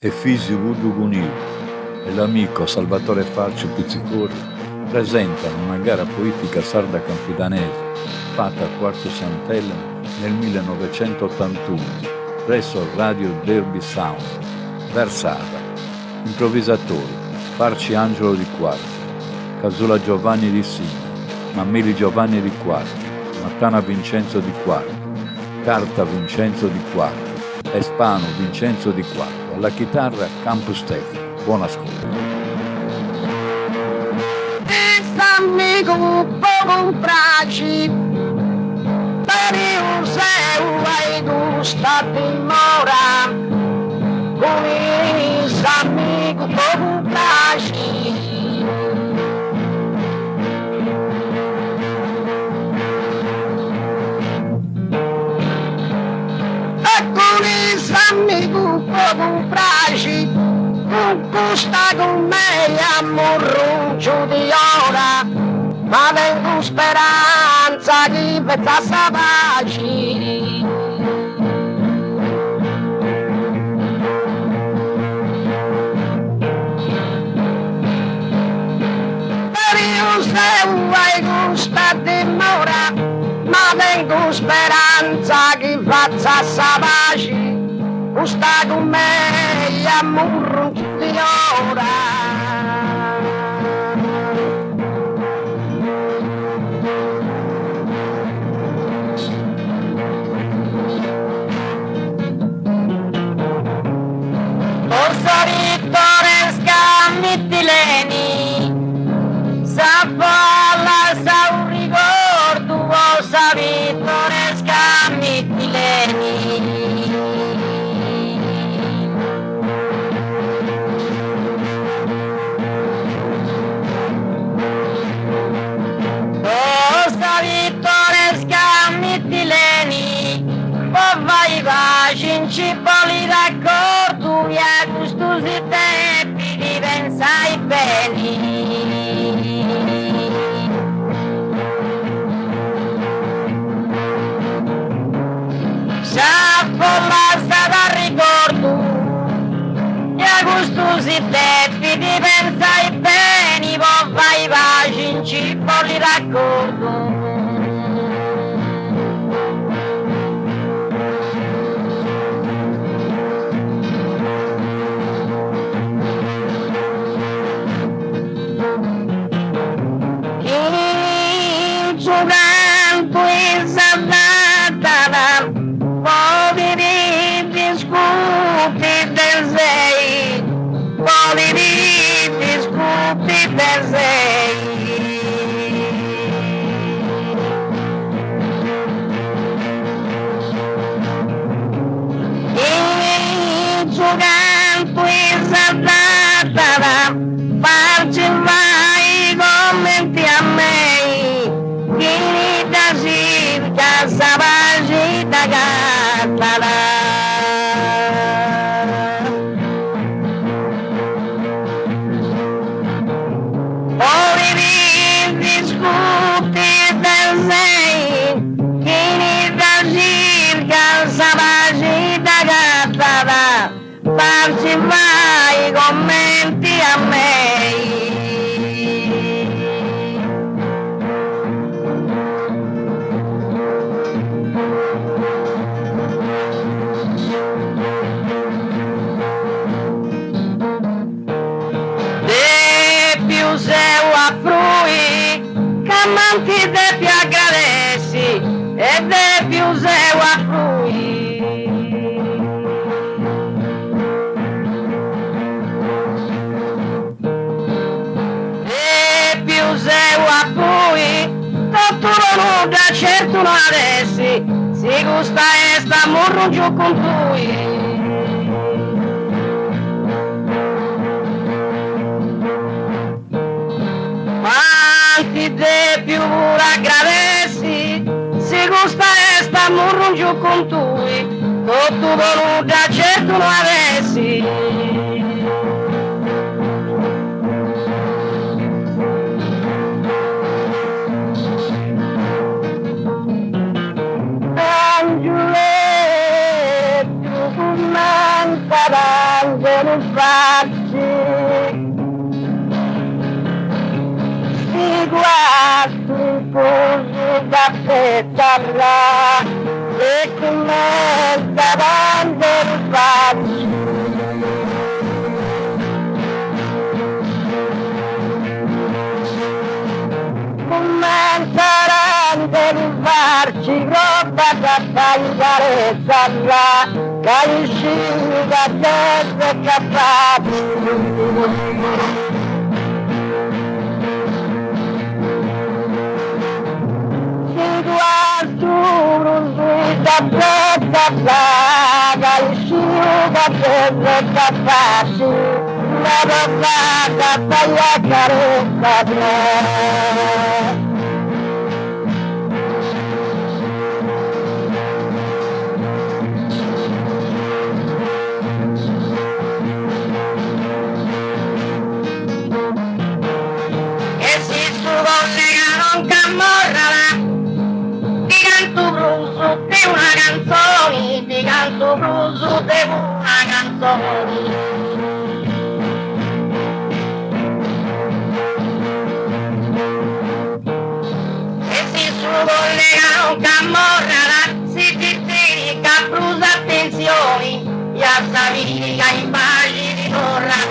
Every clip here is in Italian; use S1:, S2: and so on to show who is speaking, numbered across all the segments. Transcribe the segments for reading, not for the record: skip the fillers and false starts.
S1: e Fisio Guniu e l'amico Salvatore Farcio Pizzicorri presentano una gara poetica sarda campidanese fatta a Quarto Sant'Elena nel 1981 presso il Radio Derby Sound, Versata. Improvvisatori: Farci Angelo di Quarto, Casula Giovanni di Sina, Mammili Giovanni di Quarto, Mattana Vincenzo di Quarto, Carta Vincenzo di Quarto e Spano Vincenzo di Quarto. Alla chitarra Campus Stefano. Buon ascolto.
S2: Amigo, povo praci, pari un seu ai gusta dimora, com amigo, povo praci. Amigo, povo praci, custa con me amorruccio di ora, ma vengo speranza di pezza savaggi. Per io se vuoi gusta di mora, ma vengo speranza di pezza savaggi. Gusta con me amorruccio di ora. Mittileni, sa folla, sa un ricordo, sa vittoresca Mittileni. Sa vittoresca Mittileni, o vai va, cincipoli d'accordo, e a gustosi tempi di pensai bene. Sa folla stata ricordo, e a gustosi tempi di pensai bene, o vai va, cincipoli d'accordo. Giocando in salata, poveri discuti del sei, poveri discuti del sei. Giocando in salata, farci mai commenti a me. Finita circa savagita gattala. Poveri discuti del sei, finita circa savagita gattala. Farci mai commenti a me. Camanti de più agradeci e de più seu a frui. De più seu a frui, tutto non da certo non avessi, si gusta esta morro giù con tui. De più agradeci, si gusta esta morro giù con tui, tutto da certo non avessi. Angelo, tu man parangelo così da pettarla e come davanti al faccio. Cominciaranno a farci roba da tagliare salla che uscì da terra capace. Da plata plaga uscì da terra capace. La roba da tagliare salla. Una canzone, ti canto blues, devo una canzone. E si su collegano camorra, si ti dedica blues attenzioni, e a Savica in pace di torna.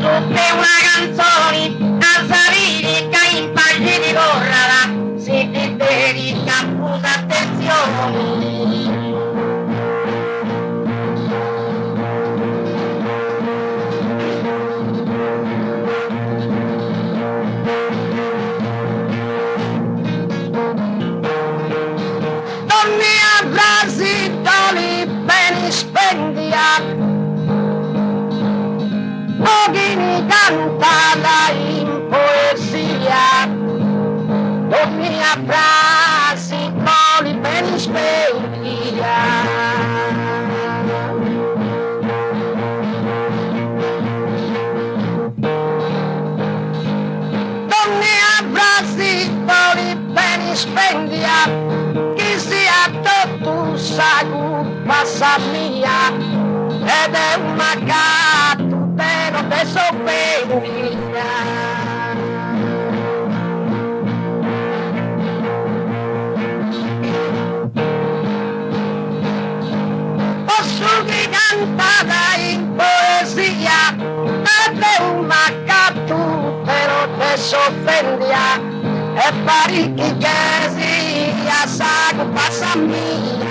S2: Per una canzone a Savica in pace di corrala si ti dedica scusa attenzione. Donne a frasi doli ben spendia pochini cantata in poesia, ogni frase voli ben speglia. Ogni frase voli ben speglia, chi sia tutto sa passa mia, ed è un macato te sofferia. Posso che cantata in poesia ed è un macato però te sofferia e parecchi che sia sa passa mia.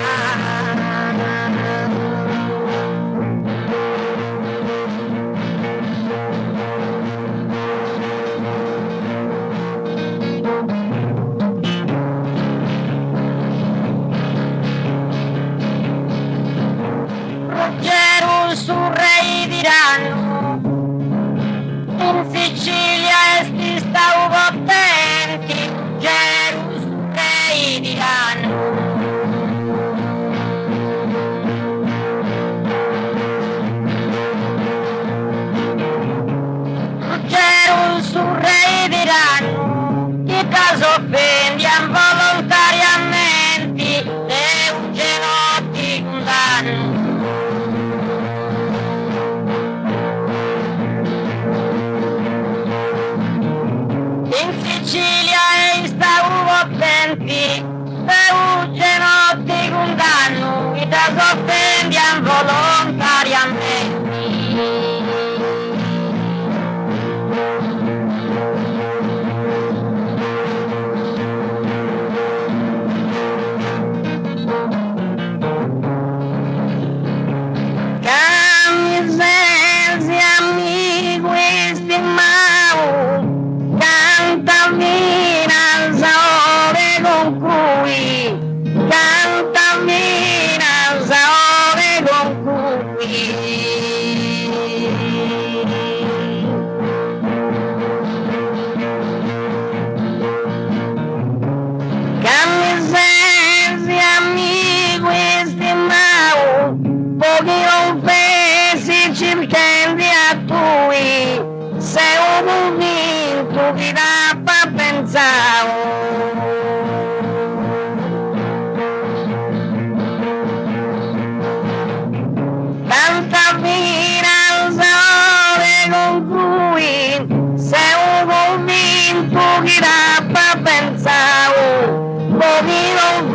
S2: Sul re diranno in Sicilia esti stavo contenti, Gerus sul re diranno. Gerus sul re diranno, chi caso offendi involontariamente è un genotti condanno. Ti condanno, chi ti offendi involontariamente. Camisensi amico stimato, cantami una sole con cuore.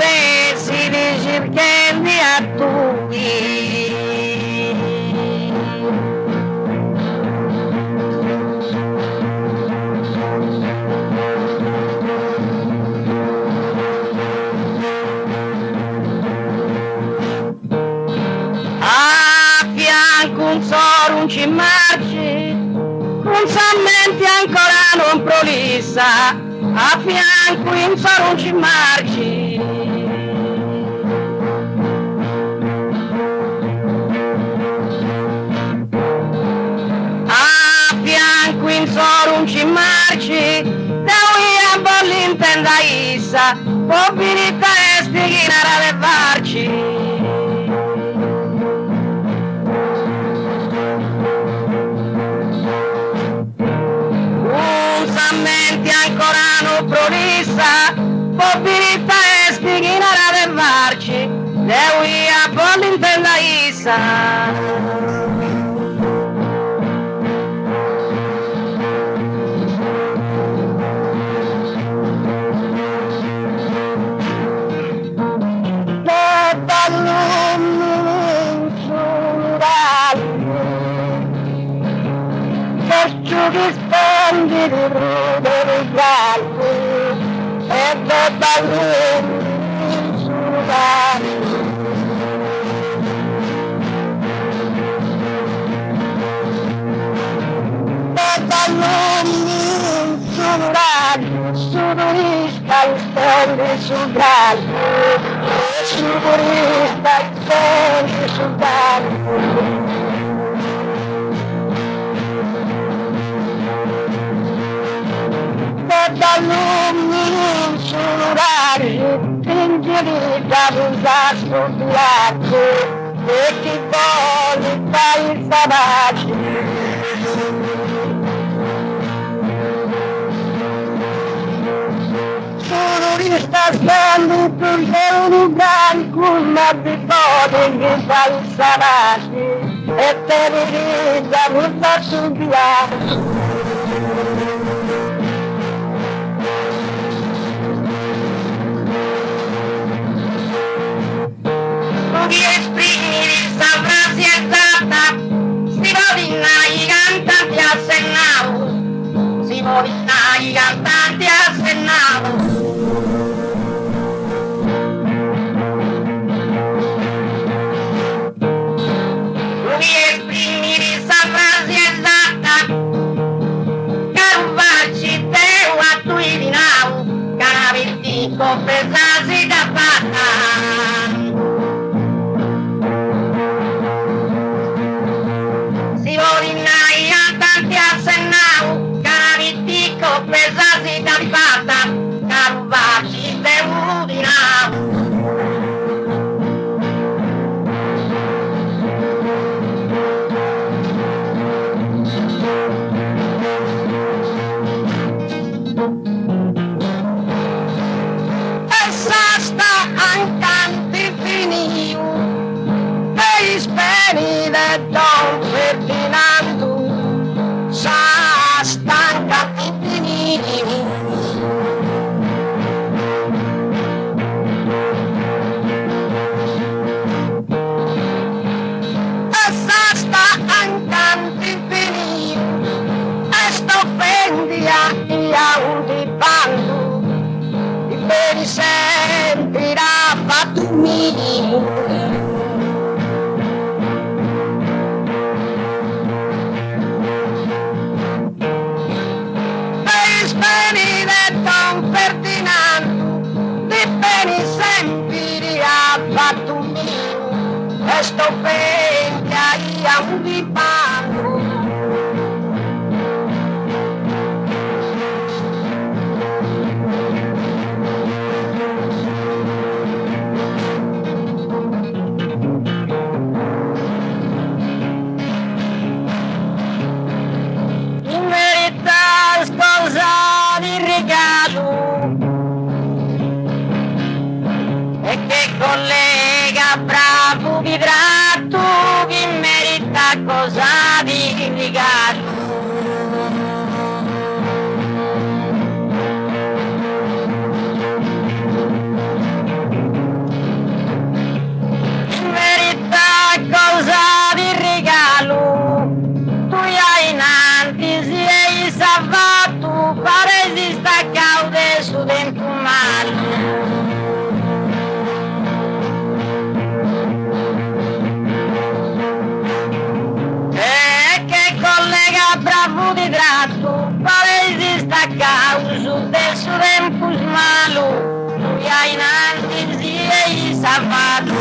S2: pensi di cercare a tutti. A fianco un solo un ci marci, con sammenti ancora non prolissa, a fianco un solo un ci marci. A fianco in solo un ci marci, da via boll'intenda issa, mobilità e stighinare a levarci. Ancora non prolissa, mobilità e stighinare a levarci, devi a boll'intenda issa. Perciò rispondi di rudere galli e da ballini insulari. Da ballini insulari, sudurisca i stelli sul galli, sudurisca i stelli sul galli. Dall'uomo solare, fingere da usare scopiato e chi vuole fare il sabato. Sono ristando per un branco, ma di potere che fa il sabato e te ne da usare scopiato. Di esprimere sta frase esatta, si rovina i cantanti a Sennavo, si rovina i cantanti a Sennavo. Di esprimere sta frase esatta, caro farci te o a tu di nao, caravetti confessarsi da fatta. Pesasi da fatta, carvaci de udina. Essa sta ancanti finiu, e speri de Don Ferdinando, sa stanca mi sentirà fatto mio. Speri de Don Ferdinando, di beni sempre ha fatto mio, e sto bene a un di panno. E che collega bravo vibrato che merita cosa di rigato. in alti zii salvato.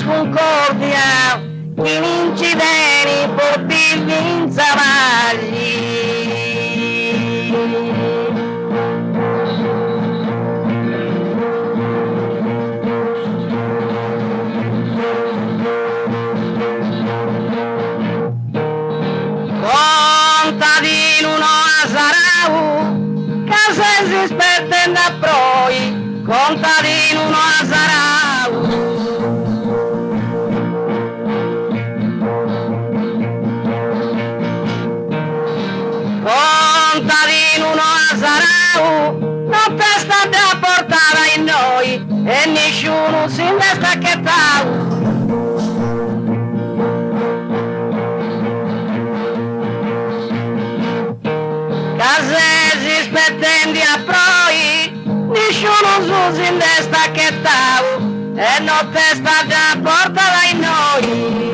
S2: Concordia, in incidenti portivi in zavagli. Contadino no azarau, casa si spettendo a proi, contadino no azarau. Non testa da portare in noi e nessuno si investa che tau. Casesi spettendi a proi, nessuno si investa che tau e non testa da portare in noi.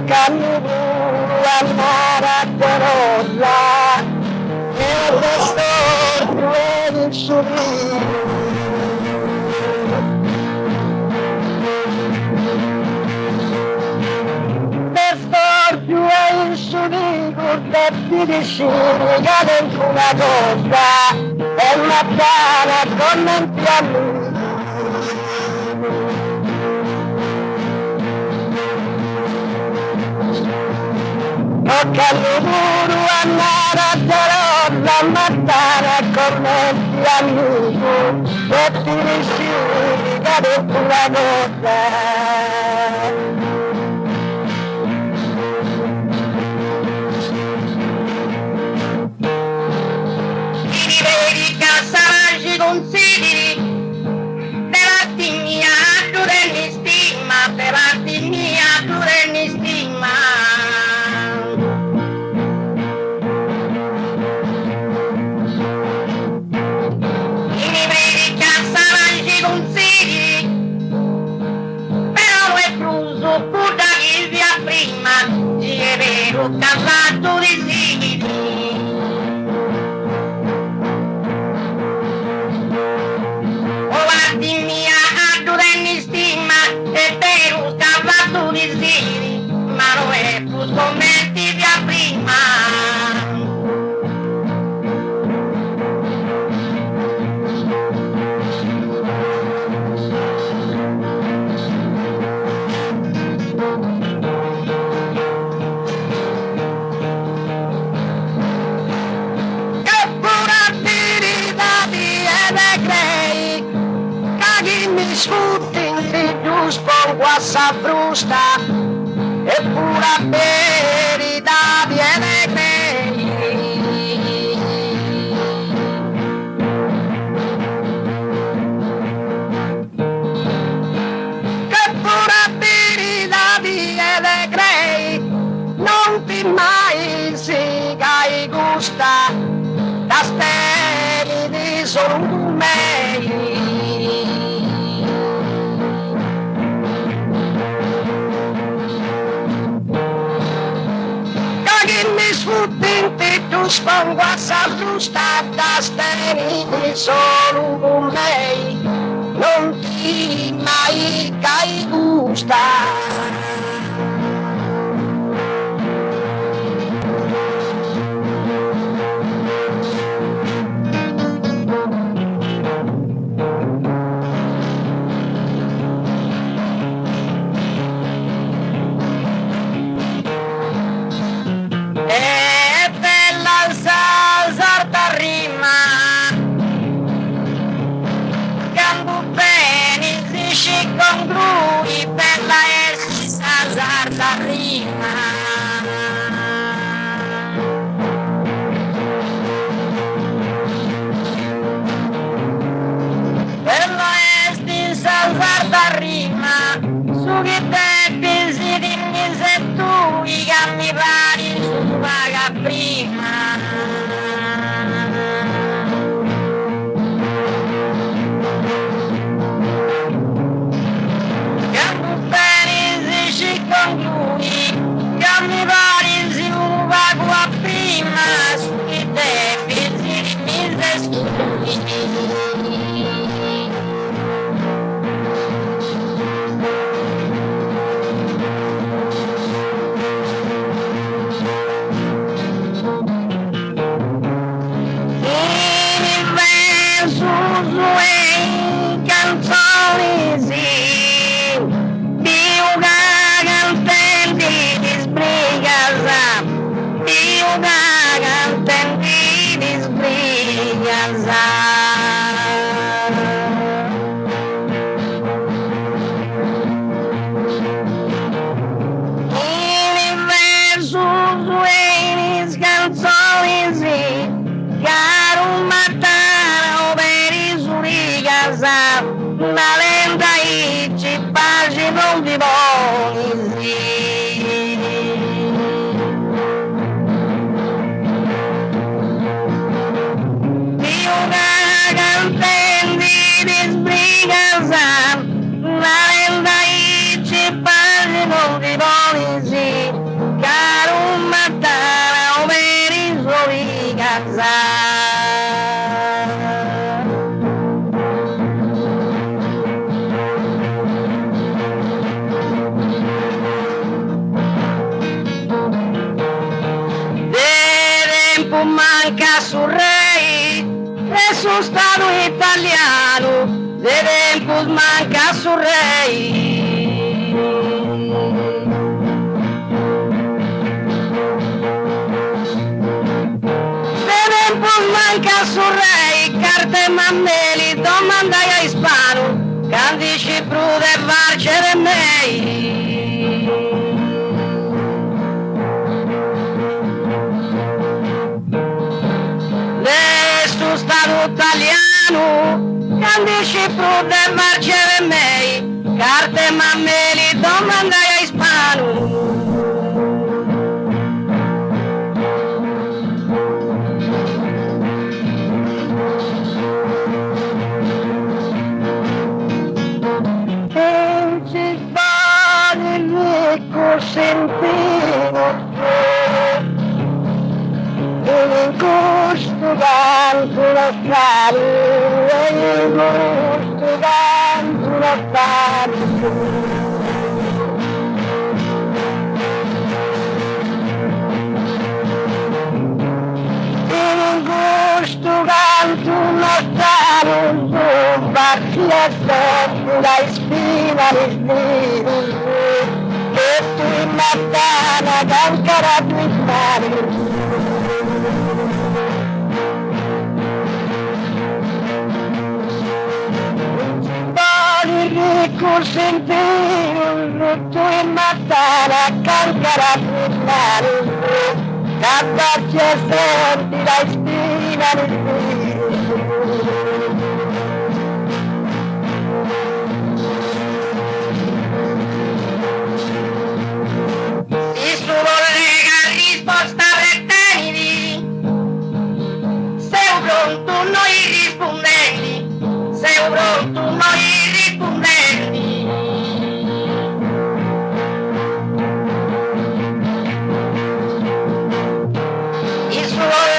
S2: Cammino andare a Perolla e restò il sorriso. Per storpio e il sorriso detti di scimmia dentro una cosa e una piana con un piano. Cammino andare a Perolla mattina con molti amici e ti riuscivi dentro una cosa. Consigli per arti mia, tu renni stigma, per arti mia, tu renni stigma. I libri di saranno i consigli, però non è fruso, pur da chi via prima, si è vero, casato di sigli. Ma non è più scommetti via prima. Che pura tirita di crei, che mi sfutti in più spongo a sa frusta. E pura verità viene crei. Che pura verità viene crei, non ti mai si gai gusta, da steli di solo me. Mi sfuttenti tu spongo a sallusta da steni solo con lei, non ti mai cai gusta. Manca su rei, e su stato italiano, de tempos manca su rei. De tempos manca su rei, carte mammeli, domandai a ispano, candici prude varcere mei. Stato italiano, candici prude marcere mei, carte mammeli, domandai a ispano. E ci sbagli il cosentino, il gusto canto la fare, il gusto canto la fare. Il gusto canto la fare, non batti a tempo, la spina di spina, che tu in mattana cancara tu in mare. Sentire tu in mattana cancara puttare, cattacci e senti la spina di si solo lega risposta rettili, sei pronto noi rispondenti, sei pronto noi rispondenti. Il suo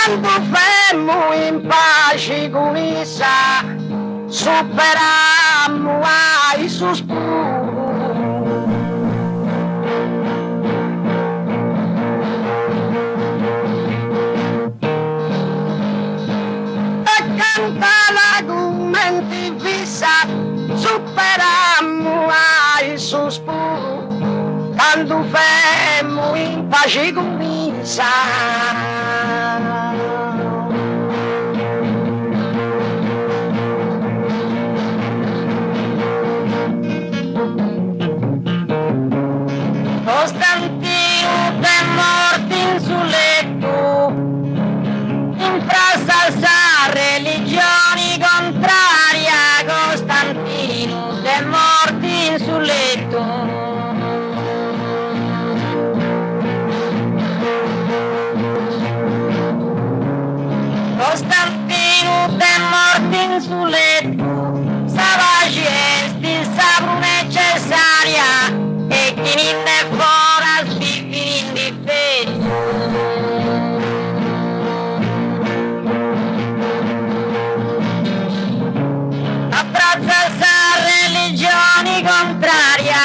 S2: quando femmo in pace con essa, superammo ai sospiri. La commenti fissa, superammo ai sospiri, quando femmo in pace con essa. Costantino è morto in sul letto, in frasta sa religioni contraria. Costantino è morto in sul letto. Costantino è morto in sul letto, stava gesti, saprù necessaria, e chi ne fora sbiffi in difetto. Abbraccia sa religioni contraria,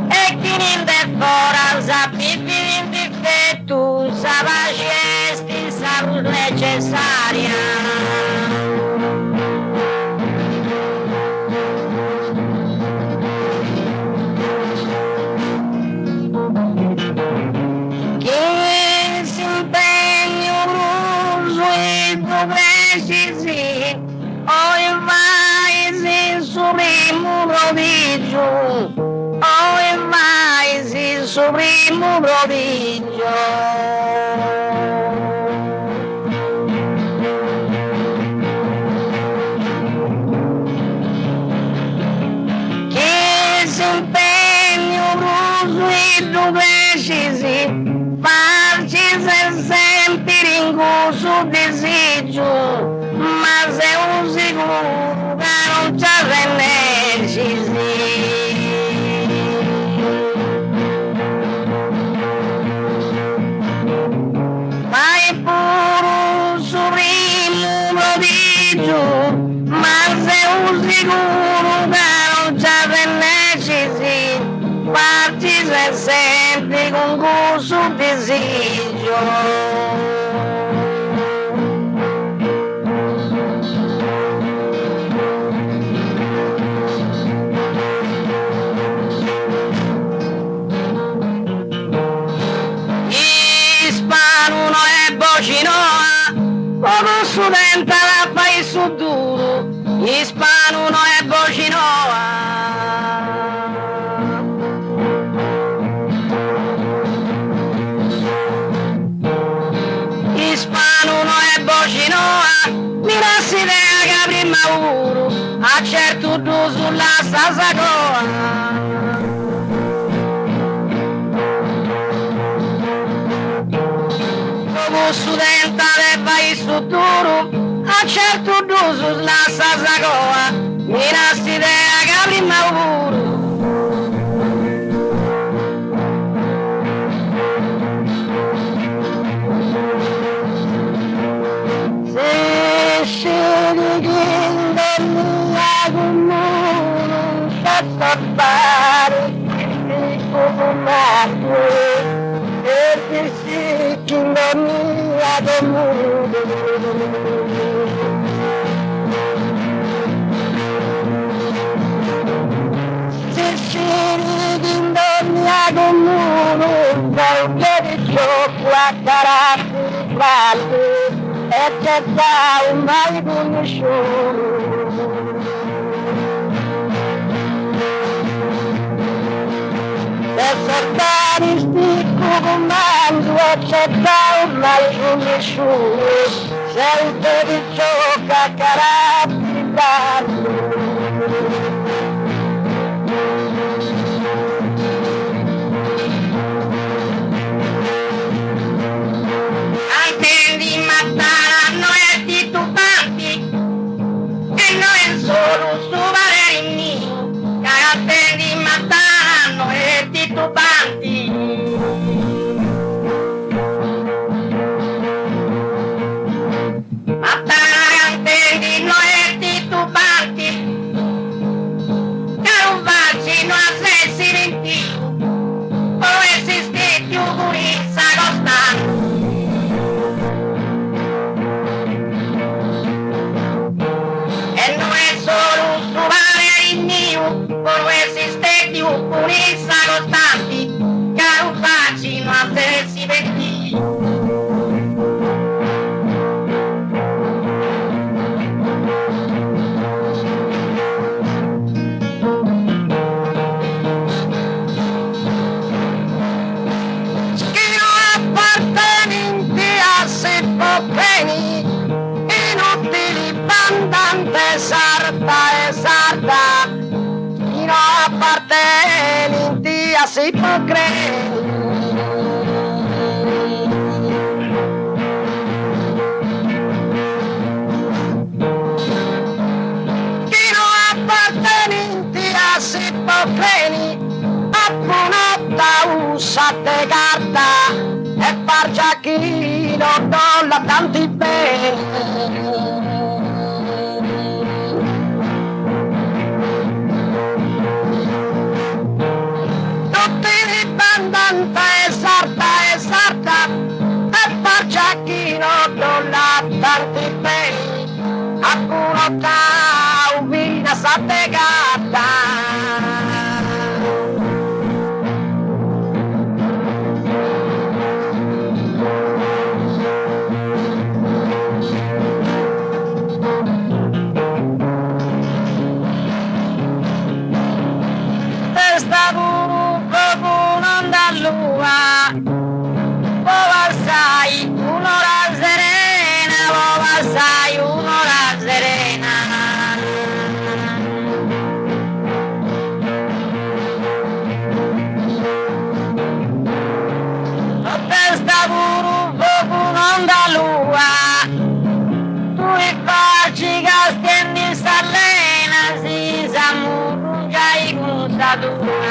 S2: e chi ne fora sbiffi in difetto, stava gesti, saprù necessaria. Precisi, oi vai si supremo prodigio, oi vai si supremo prodigio. Che si impegno prosuito precisi, farci sempre ringoso desejo, ma se un sicuro che non c'è necessità. Ma è pure un supremo prodigio, ma se un sicuro che non c'è necessità, farci sempre con gusto desejo. Come studente la fai su duro, ispano no è bocinoa. Ispano no è bocinoa, mi lassi idea che prima uro, a certo tu sulla stessa coa. Studenta le fai su duro, a certo d'uso la stessa coa, mi lassi idea che prima pure. Se scegli che mia comune, scatto a fare, e come matto. E si che non mi ha dovuto. Se si che non mi ha dovuto, voglio di gioco a carattere e che da un mai conosciuto. E soldati sticco comando e c'è da un mai conosciuto, sempre di gioco a carattere. Anche di matare noi titubanti, e noi solo su valere mio, anche di matare noi titubanti. 'Cause si può credere. Chi non appartenenti a si può credere, appunata usate carta e farcia chi non dolla tanti bene. Tanti bene, alcuno ta ubina sategata. Testa buru non da lua, poi sai un'ora serena, sai un'ora serena. La testa buru non da lua, tu i facci castendi salena, si samurungia i gustatura.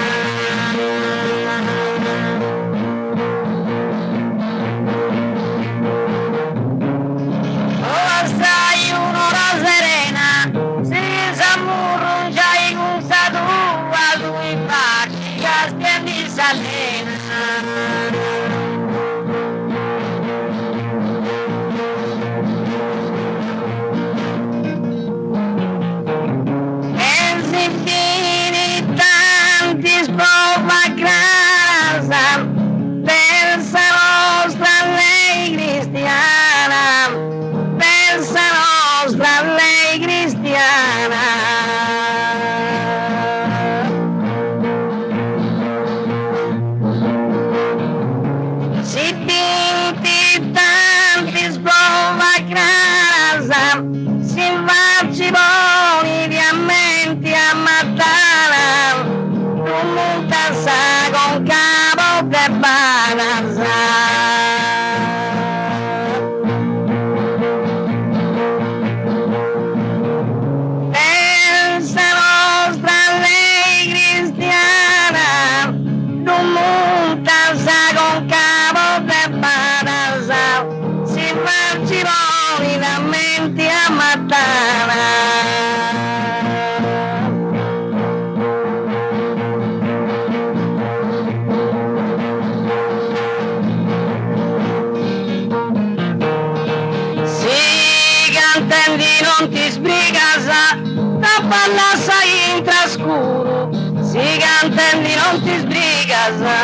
S2: Non ti sbrigasa, da palla sai in trascuro, si cantendi non ti sbrigasa.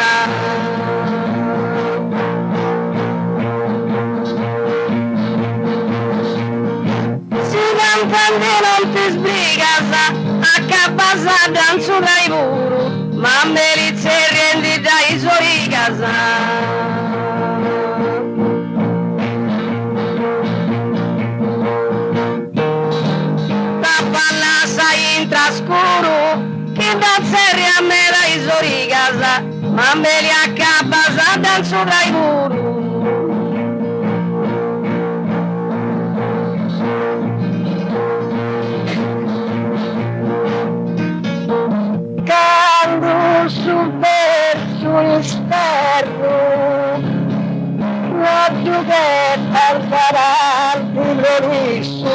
S2: Si cantendi non ti sbrigasa, a cabasa danzo dai muro, ma melizze rendi dai suoi casa. Trascuro che da serie a me la isori casa, ma me li accapasa danzo dai muri. Quando su verso l'esterno, l'occhio che parlerà di glorioso.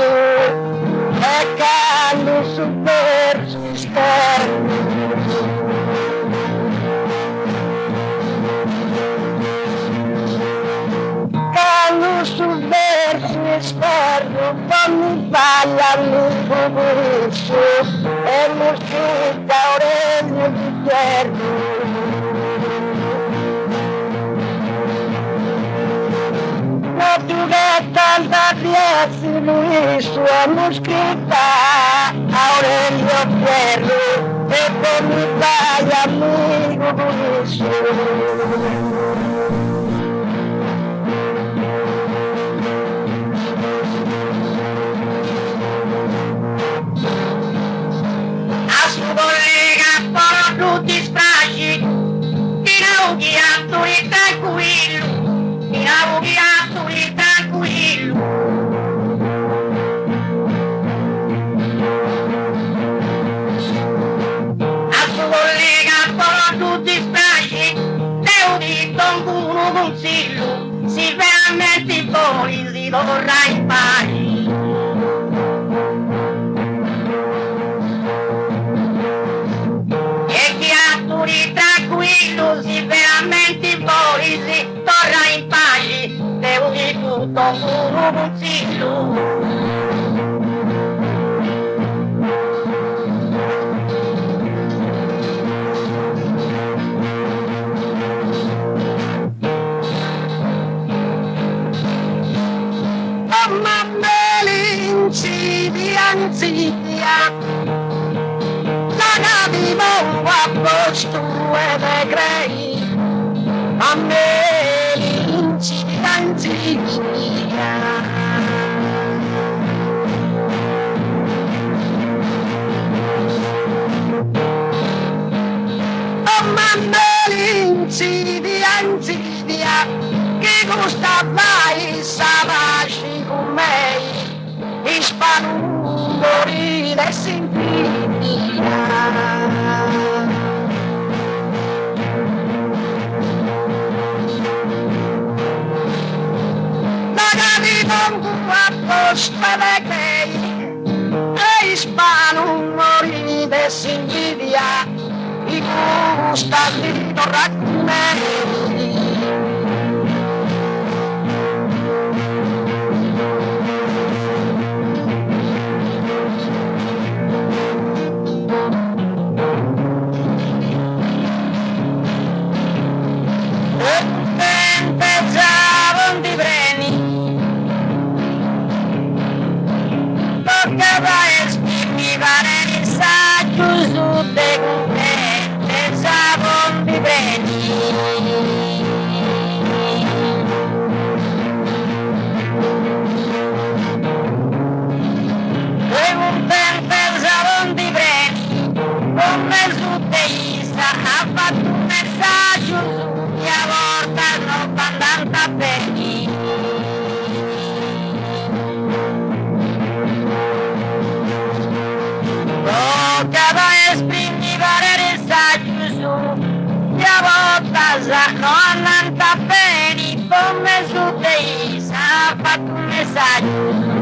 S2: E quando su verso esterno, quando su verso esterno, fammi ballare il popolso e moschetta Aurelio di Terno. Tu che tanta piazza lui sua scritta Aurelio Pierro e poi mi vai amico buonissimo. A su collega porto tutti strasci torna in pace. E chi atturi tranquillo si veramente polisi torna in pace, devo di tutto un consiglio. Insidia la navimo a posto e le grei a me l'incidenza a me l'incidenza che gusta vai savasci con me Hispanuri de Sintinia. Magari non apposta le crei, e Hispanuri de Sintinia, i gusta di torracune. Pensavano di preni, toccava e scrivere il saggio su te, pensavano di preni. E un pensavano di preni, come su te ha fatto un messaggio su mia volta non andata bene. Toccava esprimere il saggio su mia volta non andata bene, come su te ha fatto un messaggio.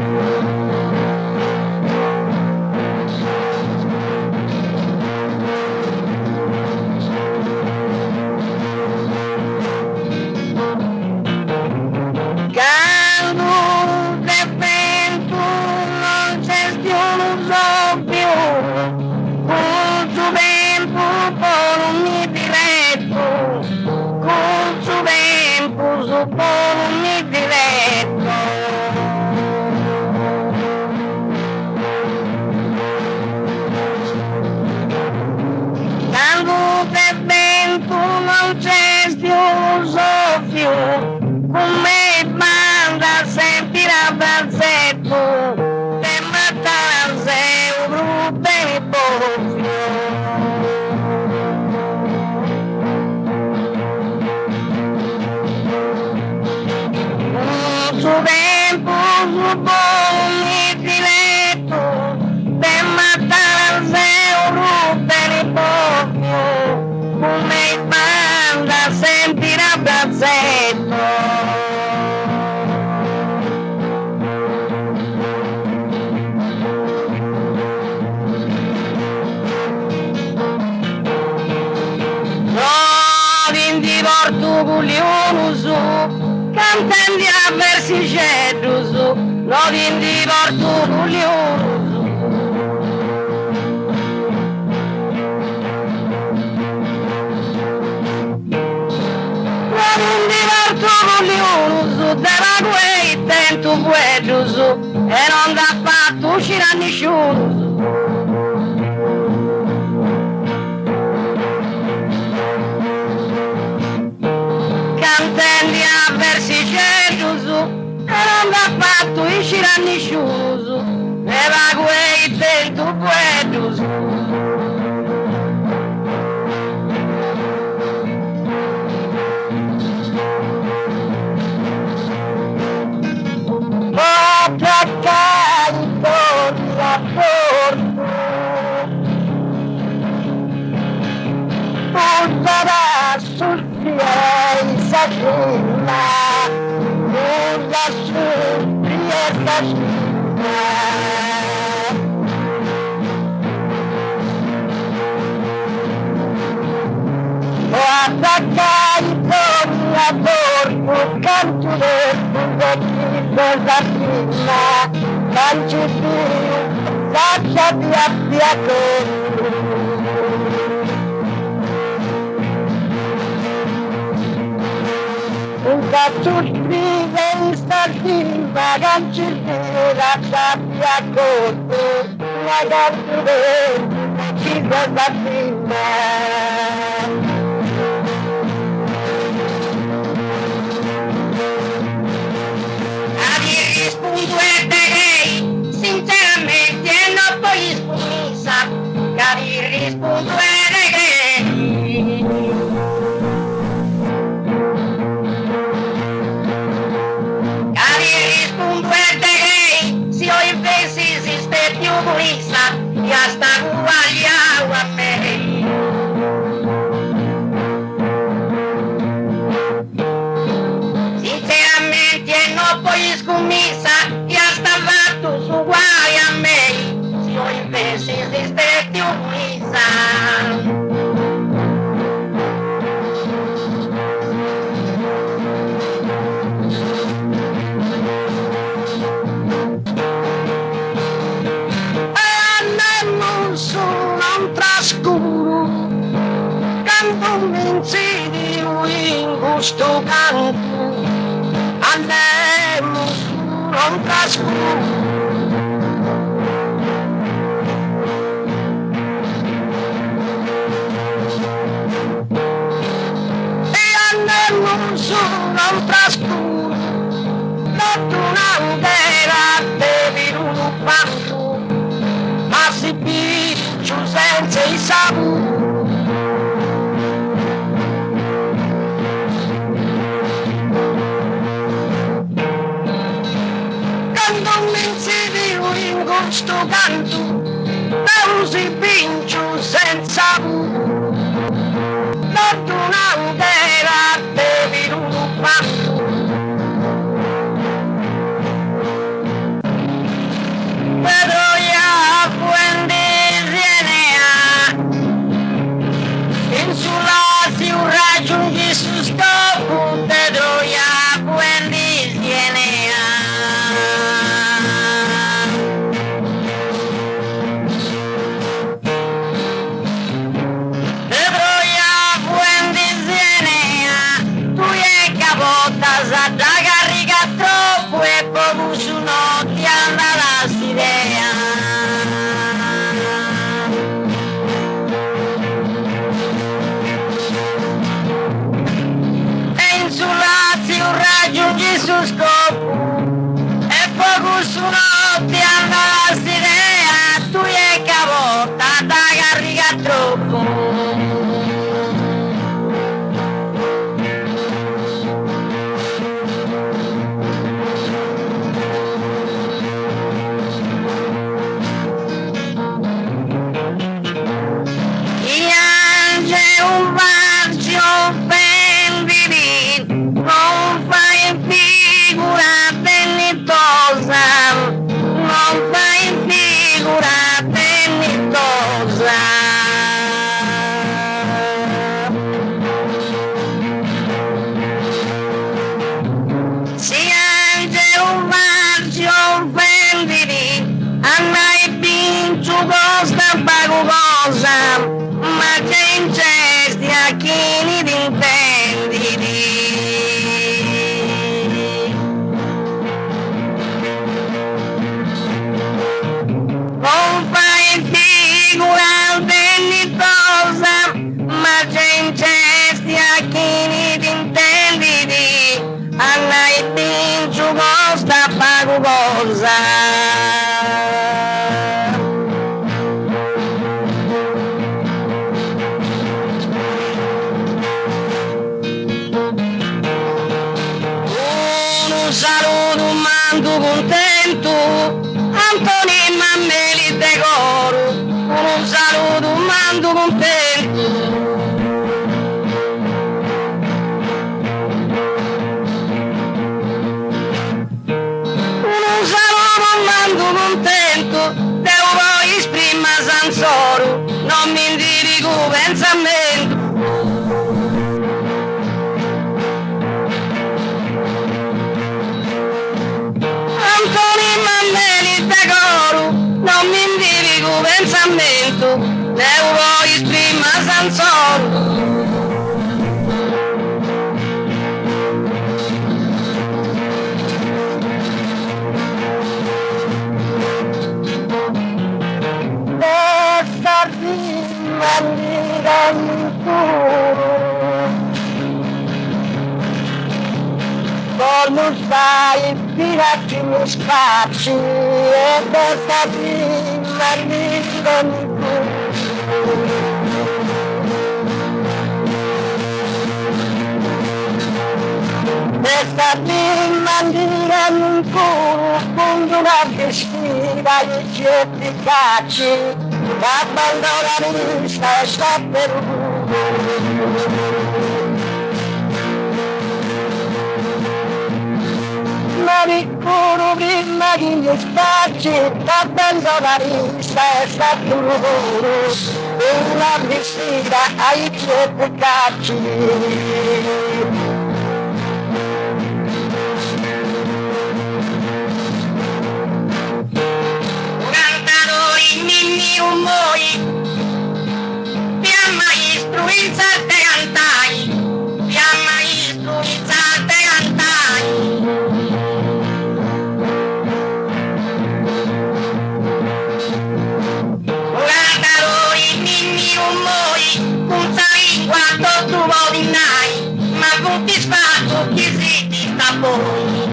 S2: Come manda sempre a balzetto, te matarse un brutto e boffio. Su tempo, su buoni filetto, te matarse un brutto e boffio. Come manda sempre a balzetto. Culioso, cantando a versi ceduso, non in divorto culioso. Non in divorto culioso, dava quei tempo buedoso, e non da fatto uscire a nessuno. Cantendi a versi ceduso, e non da fatto uscire a nessuno, e va quei tempo buedoso. Porterà sul piede, sa che la Attaccare con la borgo, canto del cosa prima, canci più, lasciati abbia un cazzo scrive in stativa, canci più, lasciati a corpo, una canto del cosa prima. Sinceramente non poi spumisa, che rispondo se ho invece esiste più buisa, ya sta uguagliando a me. Sinceramente non poi scomissa, ya sta fatto su guai a me, se ho invece esiste più buisa. Convencido in gusto canto, andiamo su un trascuro. E andiamo su un trascuro, non un'antera bevi un panco, ma si piccio senza i sapori. Sto canto, non si vince senza non un'antera devi un fatto. Però io in sulla si raggiungi su scopo, però io raggiungi su scopo e poco su notte anda la sidea, tu è cavotta da carica troppo. Ma c'è in gesti a chi ne intendi. Non fai figura dignitosa, ma c'è in gesti a chi ne intendi. Andai pincio costa pago cosa. Saluto, mando contento, Antonio Mammeli decoro, un saluto, mando contento. Un saluto. pensamento, ne vuoi prima Sansoro. Como sai pirati nos spazi e questa prima linda questa prima linda non con una vestita di certi cacci abbandonare vista e sta per ma ricordo prima che gli spazi abbandonare vista e sta per una vestita ai certi cacci. Umoi, via maestro in sarte cantai, via maestro in sarte cantai. Guardalo i mini umoi, con sa lingua tutto volinai, ma con ti spazio chi si ti sta poi.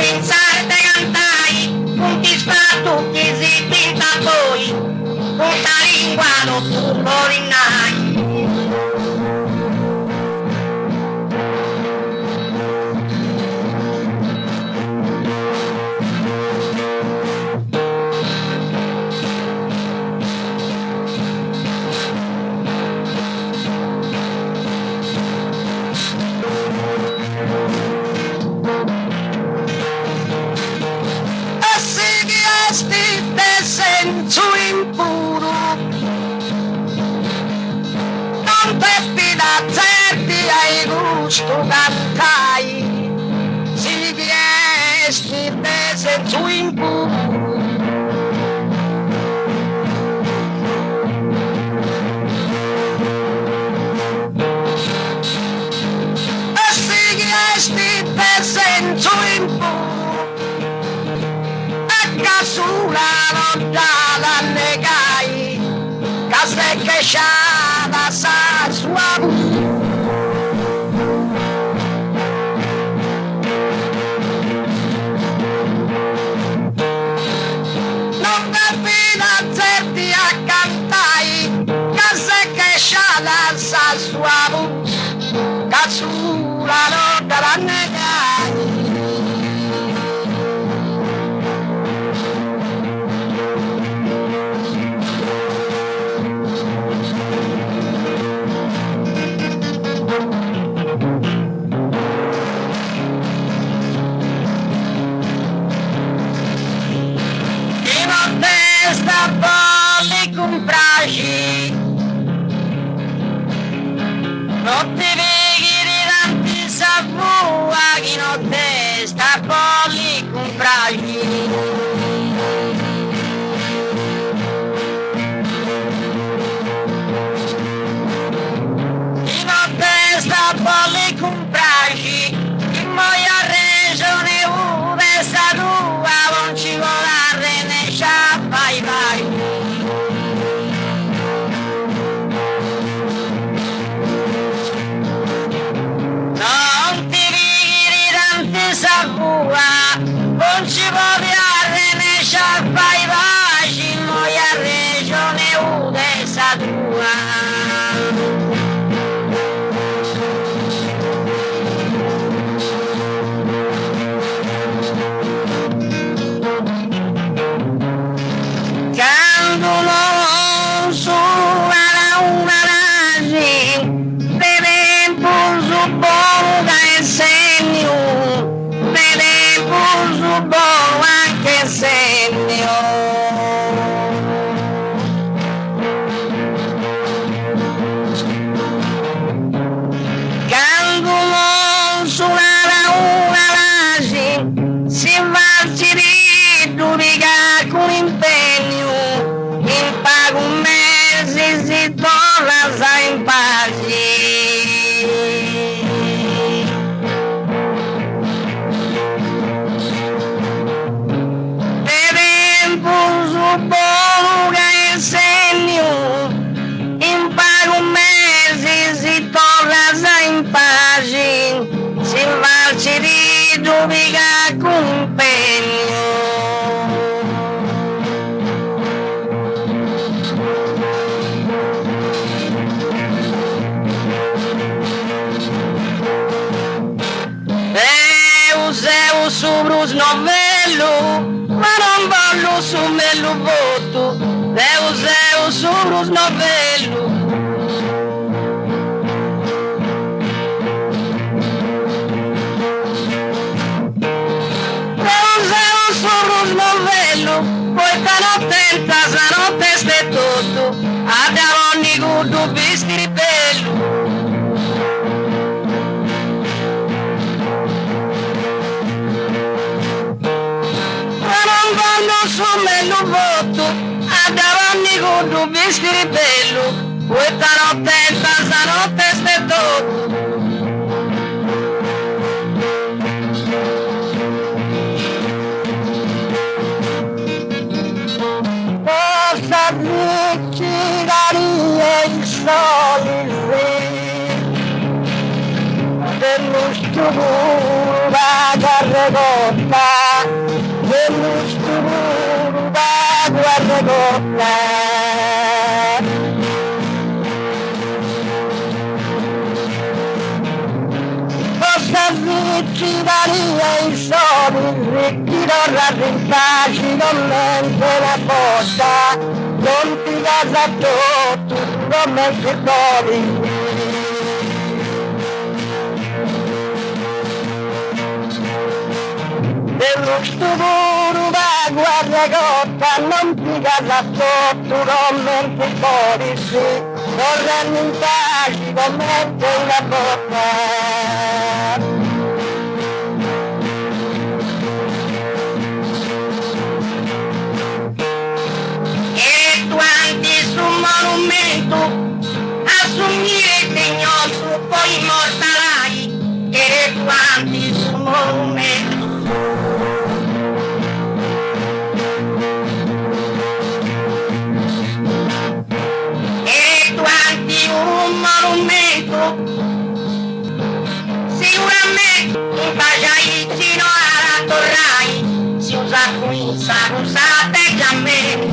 S2: In sarte cantai, con ti spatto che si pinta poi, con ta lingua non tu morinai. Senso impuro non peppi da certi ai gusto cantai si viesti de senso impuro e si viesti de senso impuro sulla lontana negai case che sciada sa sua non cammina certi a cantai case che sciada sa sua sulla lontana negai. Sta bolle compragi non ti vedi di tanti sapua novello. Usano solo un novello, poi stanno attenta, sanno testa e tutto, abbiamo ogni gusto vestire bello. Su me lo voto, davanti con tu vestire bello, questa notte è stanotte è tutto. Cosa dici daria i soli dello studio da carregotta, dello studio da guardacotta. Cosa dici daria i soli ricchi non rarrentaci non mente la botta, non ti casa tutto, non mente fuori. Dello studio da guardacotta non ti casa sotto, non mente fuori, sì, non rarrentaci non mente la botta. Assumire tegnoso, poi immortalai, e quanti sul monumento. E quanti un monumento, sicuramente un pagiaicino alla torrai, si usa qui, sa, usate già me.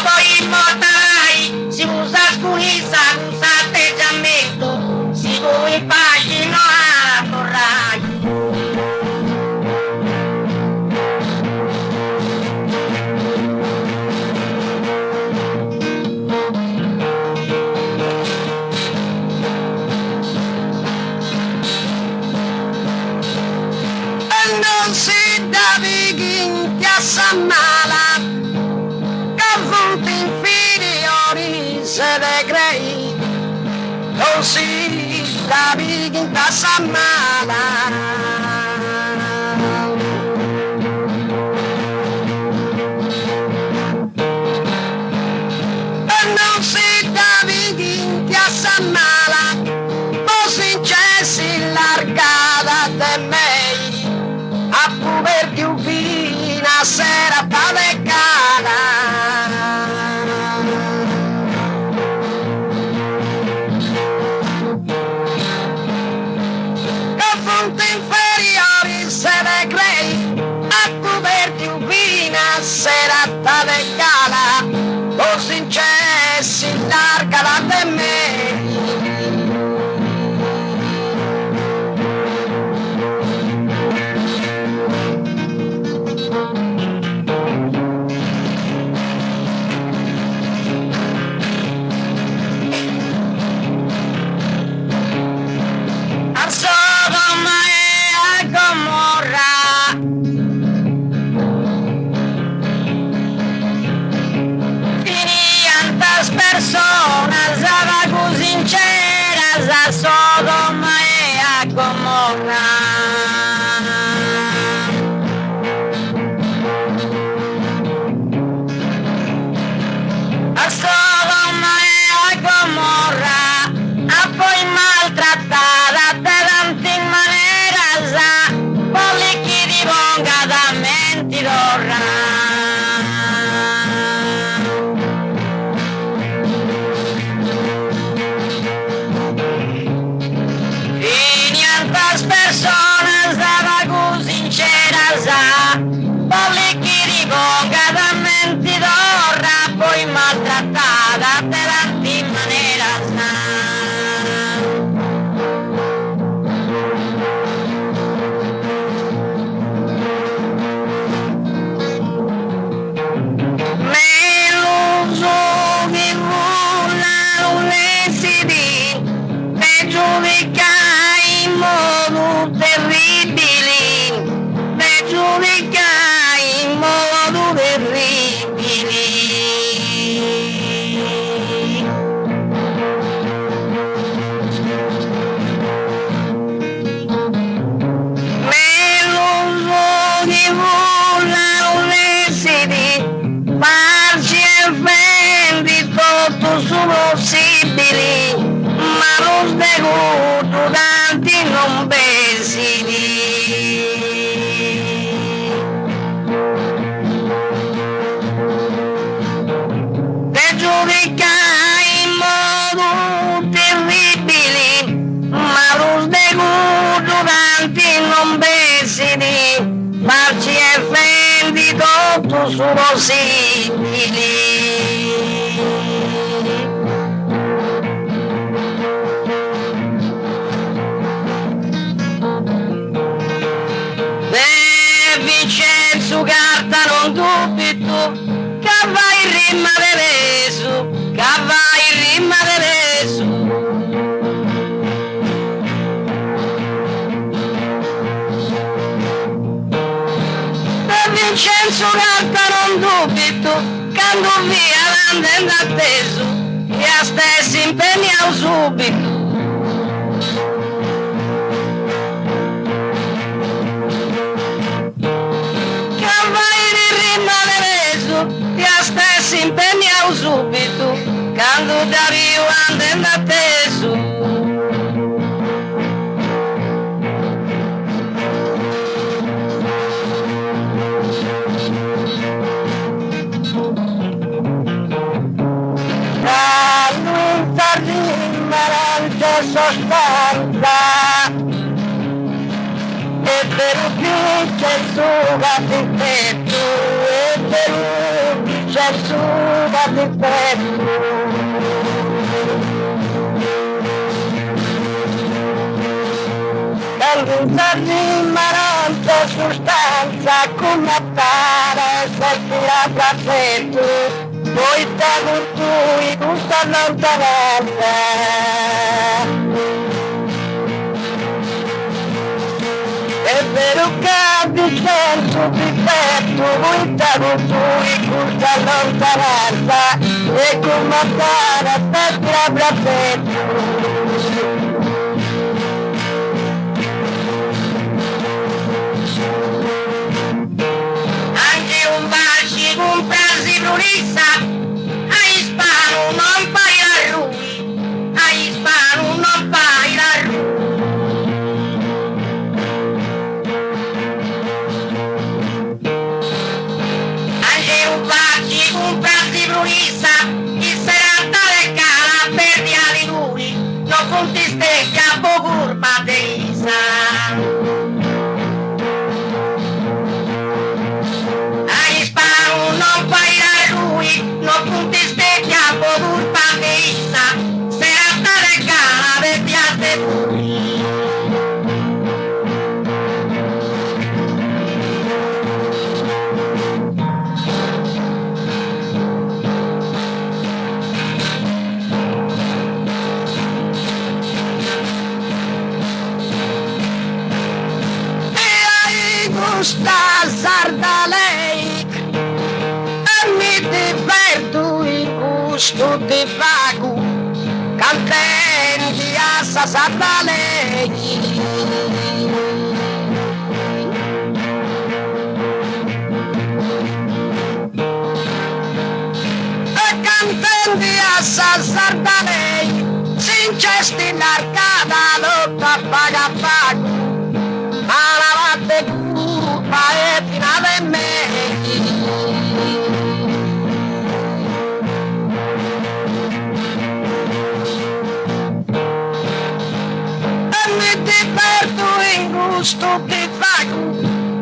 S2: Poi immortalai, si usa scunissa, usa atteggiamento, si vuoi pagino alla torrai. E non si da vighin che s'ammala, se ne crei, non si capisce in casa mala. E non si capisce in casa mala, non si cessi largata de me, a puber più fina sera padecata. Inferiori se ne crei a coperti ubina serata de cala così incessi larga la de me. Personas abajo sinceras a Sodoma y a Gomorra. A Sodoma y a Gomorra, a poi maltrattada de tantas maneras, a polichi di bonga da mentidora. Vincenzo carta non dubito, che vai in rima de verso, che vai in rima de verso. Vincenzo carta non dubito, che ando via l'andendo atteso, e a stessi impegniamo subito. Ti stessi impegniamo subito, quando da Rio andando atteso. Da lui t'arriva la sostanza, e per un c'è il suo difetto, e per un c'è il suo difetto. Quando t'arriva la sostanza, come pare se ti ha fatto, poi te tu questa lontananza. È vero che Vincenzo ti petto, voi te tu questa lontananza, e come pare se ti avrà petto. Comprarsi l'urissa, a ispano non fai la lui, a ispano non fai la lui. Anche un facci comprarsi l'urissa, il seratale cala per di lui, non contesteggia poco baterisa. Non contesteggia por paisa, serata regala de piate puri. E ahí gusta Sardalei, gusto di pago, cantenti a Sardalei. E cantenti a Sardalei, si incesti in arcata, lotta paga pago, ma la vatte curva e finale me. Ti perdo in gusto ti pago,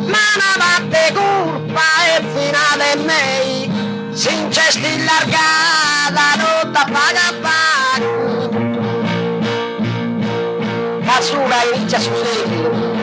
S2: ma una vatte curva e finale mei, si incesti largata, rotta paga pago. Casura inizia su serio.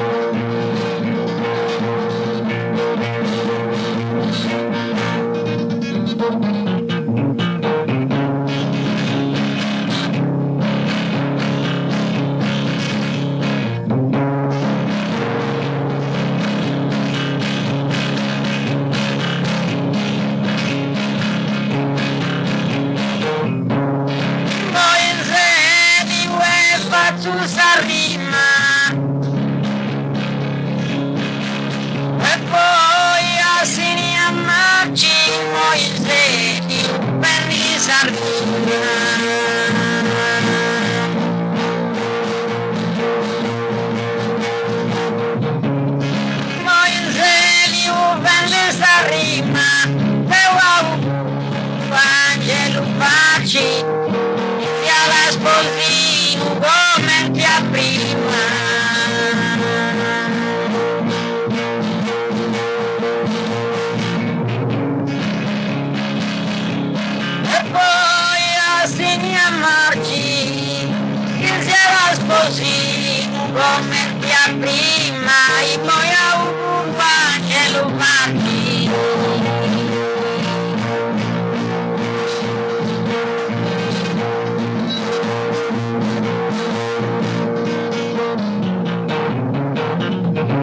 S2: Rima e poi asini a marci poi svegli per risarrima. Poi svegli per risarrima e wow angelo facci e alla sposino come ti prima. così come ti prima e poi a un pace lo fatti.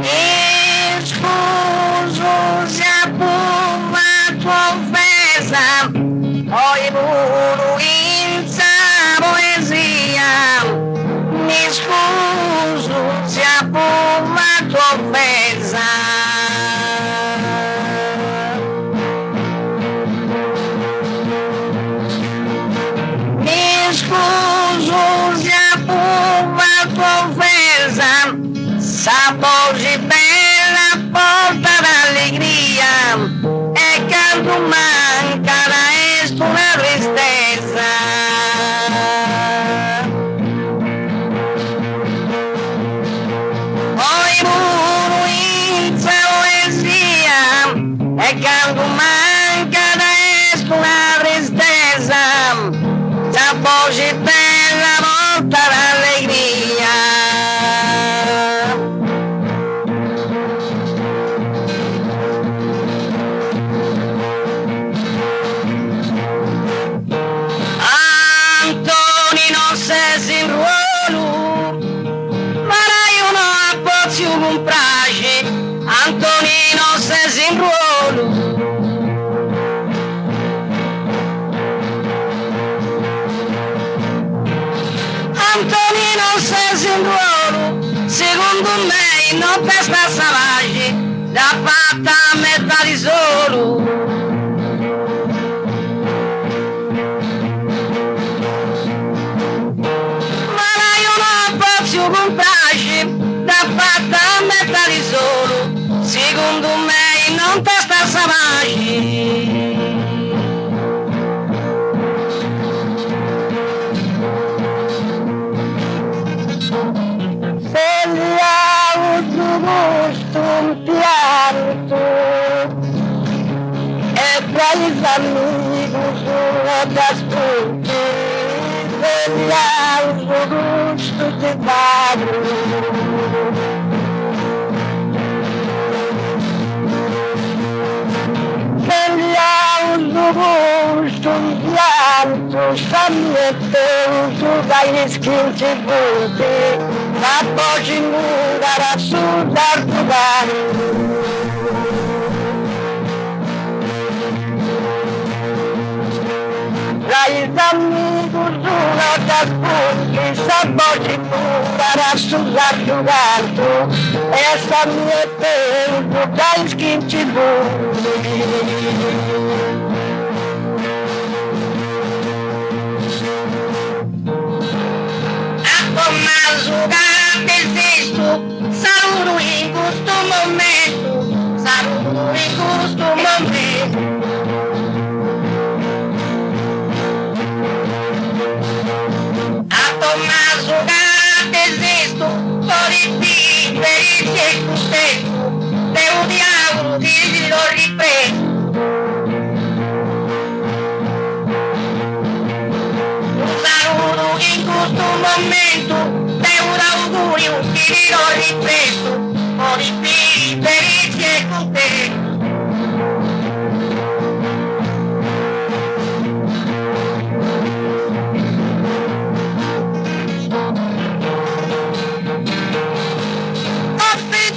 S2: E scuso se a tua tua offesa, poi puro in sa poesia. Mi scuso se a tua offesa. Mi scuso se a tua offesa. Sapore bella porta d'allegria e quando manca resta una tristezza. Poi puro in poesia e quando manca resta una tristezza. Sapore bella porta d'allegria. Antonino se in ruolo. Antonino se in ruolo. Secondo me non testa salage da fatta a metà di solo. Ma io non posso comprare da fatta a metà di solo. Secondo me non testa salage. Se gli avuto gusto un pianto e tra gli amici sono da spunti. Se gli avuto gusto di padre. Gusto un pianto sta mettendo dai schienzi vuoti, ma poi ci muoverà sul d'artugare. Dai amici sono da spunti, sta poi ci muoverà sul d'artugare, e sta mettendo dai schienzi vuoti. Tommaso desisto, saluto in questo momento, saluto in questo momento. A Tommaso desisto, fuori di perizie e contento, devo di auguro di lo ripeto. In questo momento è un augurio che lo ripeto, ho di perizie con te.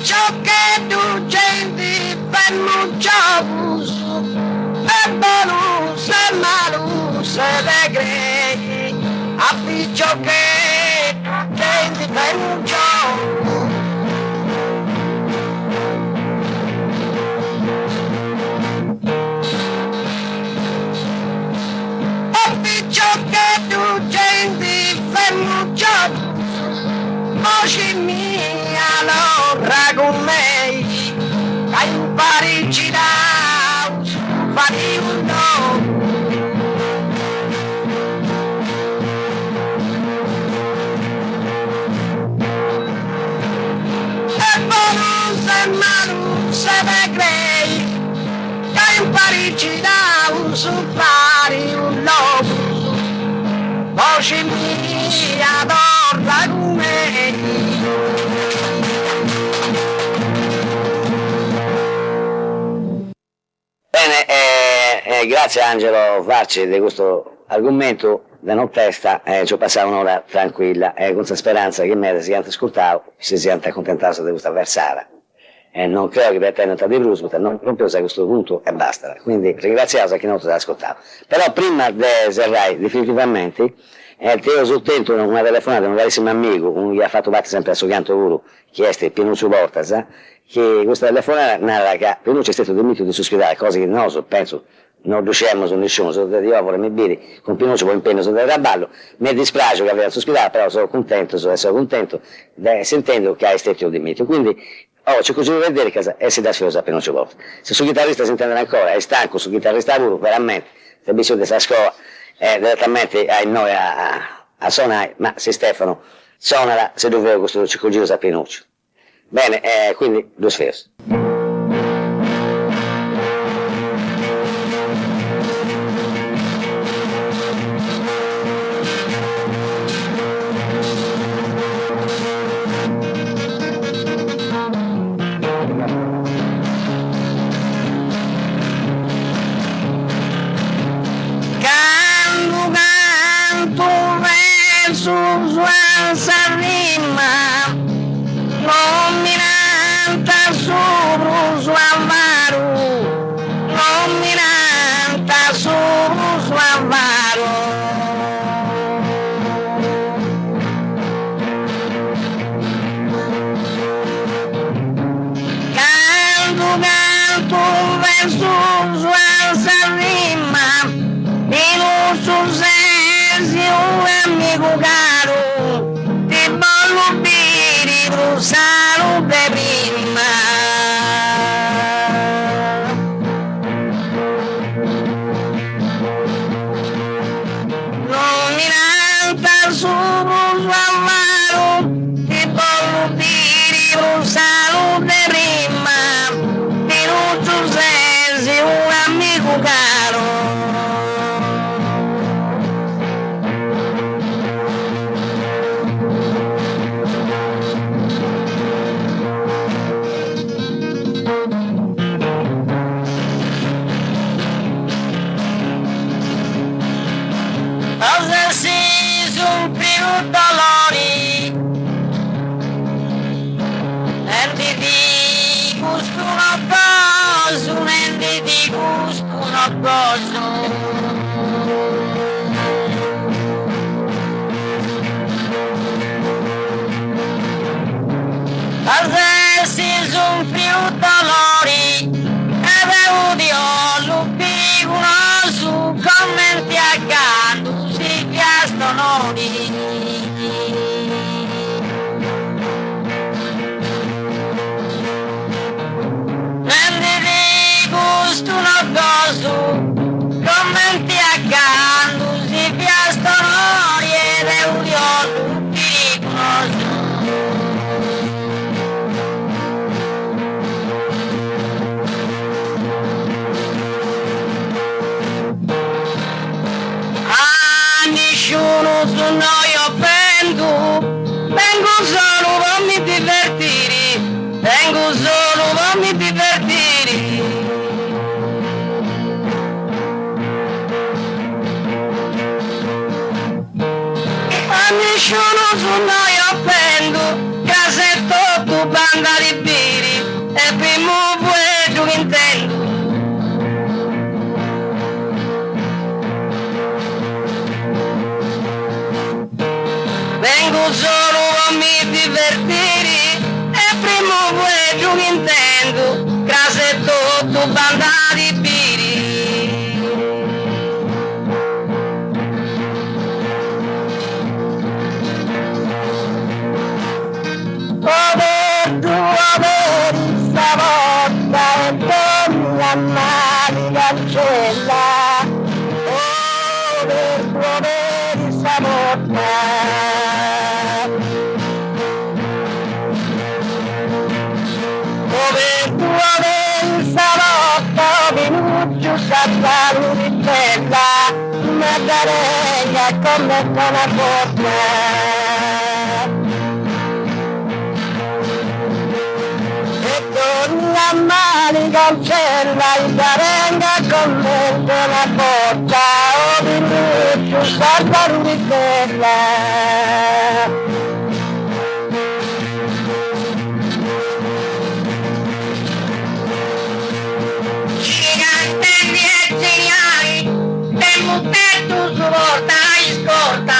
S2: Ciò che tu senti per mucho abuso, è bonus, è malus, è grey. Appiccio che senti per un gioco. Appiccio che tu senti per un gioco. Voce mia l'ora con me, che impari da fare un no. Se crei che in Parigi da un fare un lobo, voce mia d'orra come
S3: grazie Angelo Farci di questo argomento da non testa, ci ho passato un'ora tranquilla, con questa speranza che me si siente ascoltato, si siente accontentato di questa versata. Non credo che per te non ti di Bruce, non proprio a questo punto e basta. Quindi ringraziamo a chi non ti ha ascoltato. Però prima di serrai definitivamente, ti ho soltanto una telefonata di un carissimo amico, che ha fatto parte sempre al suo canto Uru, che è Pinuccio Portas, che questa telefonata narra che Pinuccio è stato demito di ospitare, cose che non so, penso, non riusciamo su nessuno, sono di opera, mi biri, con Pinuccio poi impegno sul traballo, mi dispiace che aveva ospitato, però sono contento, sentendo che hai stato demito. Quindi, c'è così da vedere che si dà sfiosa per non ci vuole. Se sul chitarrista si intende ancora, è stanco sul chitarrista puro, veramente, se bisogna di questa scuola, direttamente a noi a suonare, ma se Stefano suonala, se doveva questo cugino a Pinuccio. Bene, quindi due sfiosi.
S2: Mamma mani cancella e venga con me la boccia o di luce salva l'unitella. Giganti e geniali, tempo per tu svolta e scorta,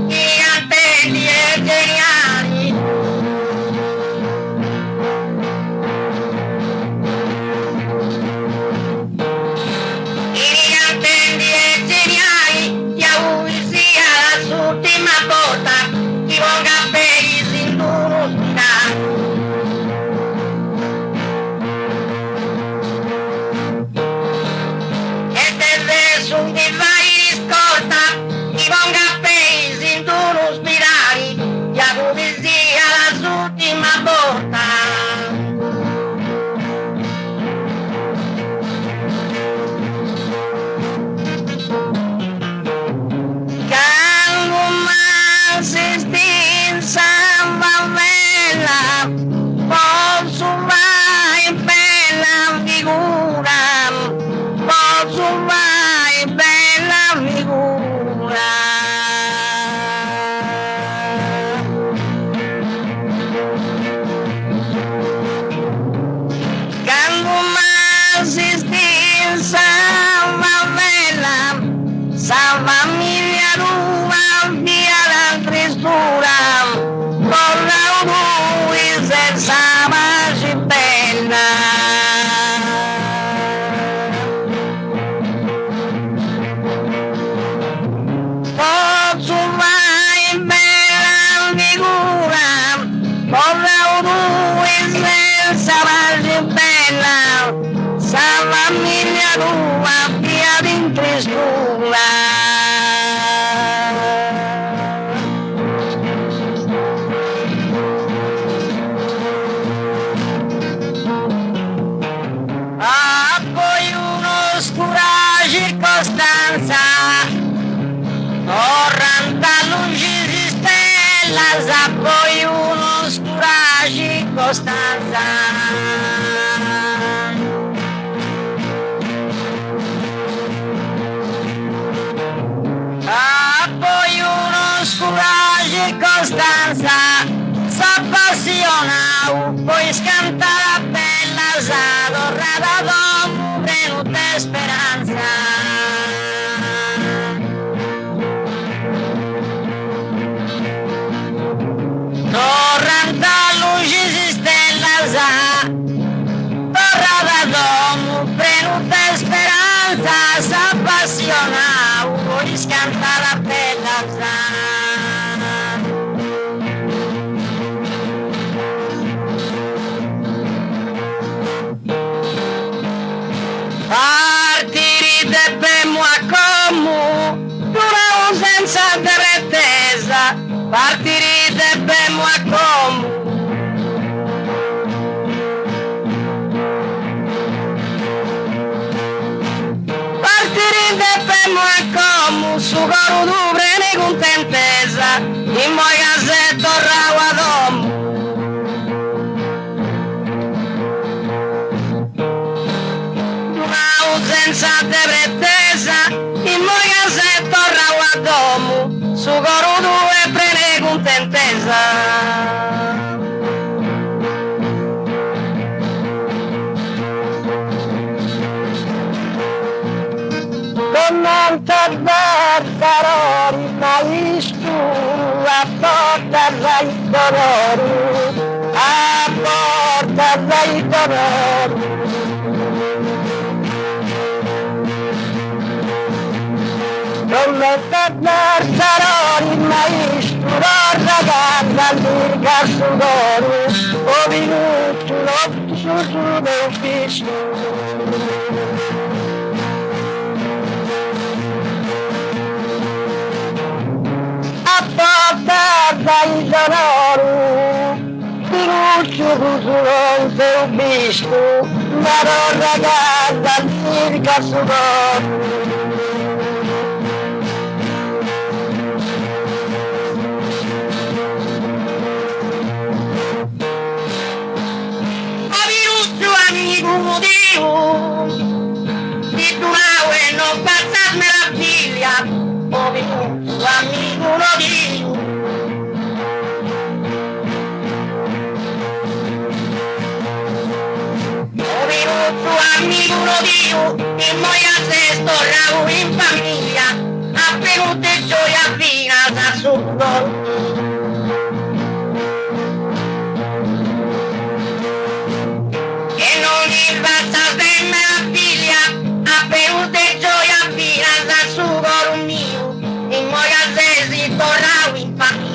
S2: giganti e geniali. Giganti e geniali, ti auguri sia la sua ultima volta, ti ponga per i sinduri. Su di vai riscorta, ti ponga pesi in duro spirali, ti auguri sia la sua ultima volta. Quando mai si stinsa va bella, posso vai bella figura, posso vai bella figura. Quando mai si stinsa va bella, sa famiglia tua via la tristura, con la lui senza pace bella. Posso mai bella figura, con la lui senza pace bella, sa famiglia tua via di tristura. Ah, poi un'oscura circostanza, torranta luci di stella, sa poi un'oscura circostanza. Ah, poi un'oscura circostanza, s'appassiona, poi scanta la bella, sa dorata dopo venuta speranza. Torranta luci si stella sa, torrata dopo venuta speranza, s'appassiona, poi scanta la bella sa. Partire de bemo a como, una senza de pretesa, partire de bemo a como. Partire de bemo a como, su coro tu prene contentesa, in moi casetto ragua domo. Senza de pretesa, in moi casetto ragua domo, su coro tu prene contentesa. Con molta barbarori, mai scuro, a porta dai dolori, a porta dai dolori. Con molta barbarori, mai scuro, ragazza, l'irga sudori, o minuto, l'otto su del fischio. Dai dolori, di luce fusulante un bisco, ma non ragazza circa sudori. Amico di penute gioia fina da sudor. E non gli basta per meraviglia, a penute gioia fina da sudor mio, in moia se si torna in famiglia.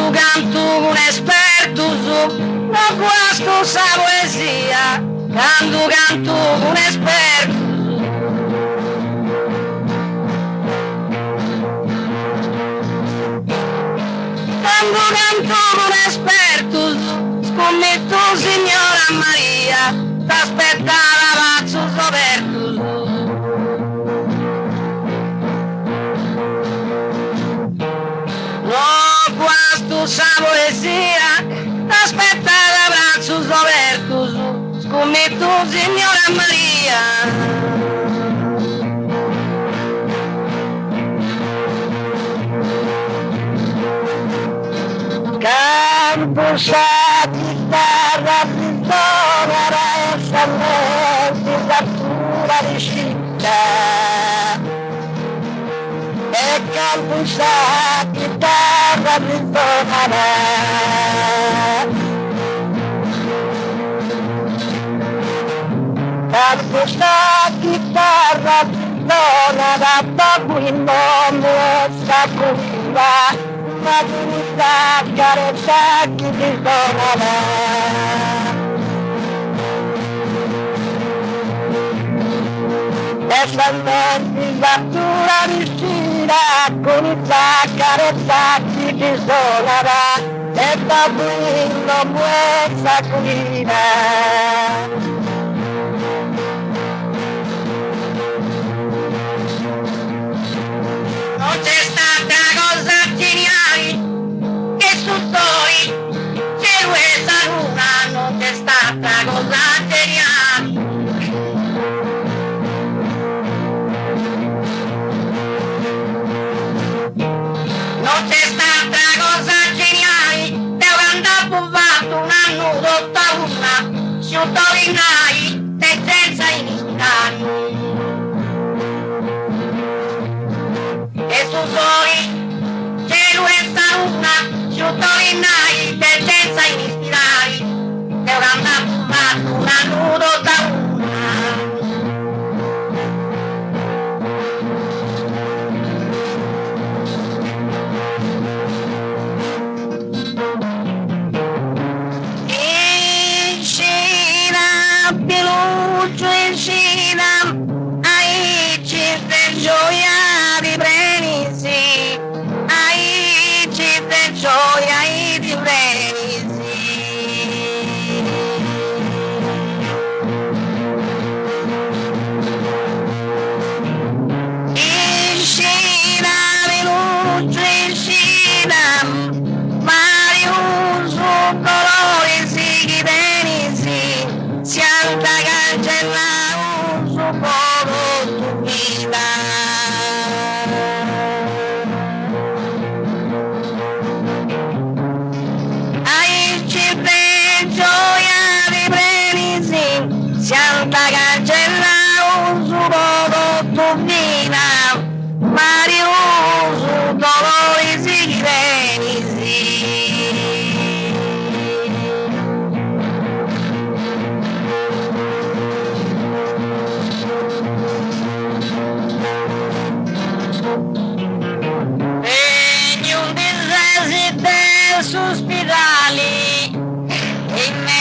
S2: Canto un esperto su questa poesia, canto un esperto. Canto un esperto, scommetto signora Maria, t'aspettava pazzo scoperto. No, questo sa poesia, t'aspettava pazzo scoperto, scommetto signora Maria. Campo sa chitarra rintona essa mezzatura di città e campo sa chitarra rintona campo sa chitarra rintona da babuino essa curva ma questa carezza che ti suonava. Essa mezzatura vicina con questa carezza che ti suonava e babuino muessa culina. Non c'è stata cosa geniale che su toi c'è questa luna, non c'è stata cosa geniale. Non c'è stata cosa geniale, devo andare a fatto un anno tutta luna, si ottorina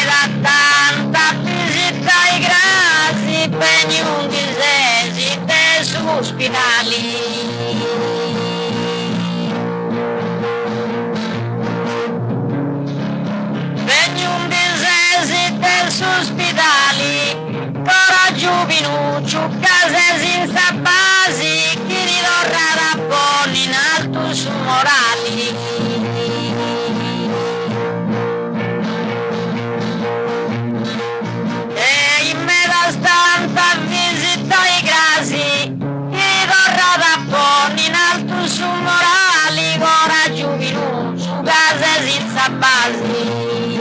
S2: da tanta visita ai grasi, pegni un disesi dei sospirali. Pegni disesi dei sospirali, coraggio pinuccio, case senza basi, chi ridorrà buoni in alto su morali. Su morali, coraggio più, su case senza basi.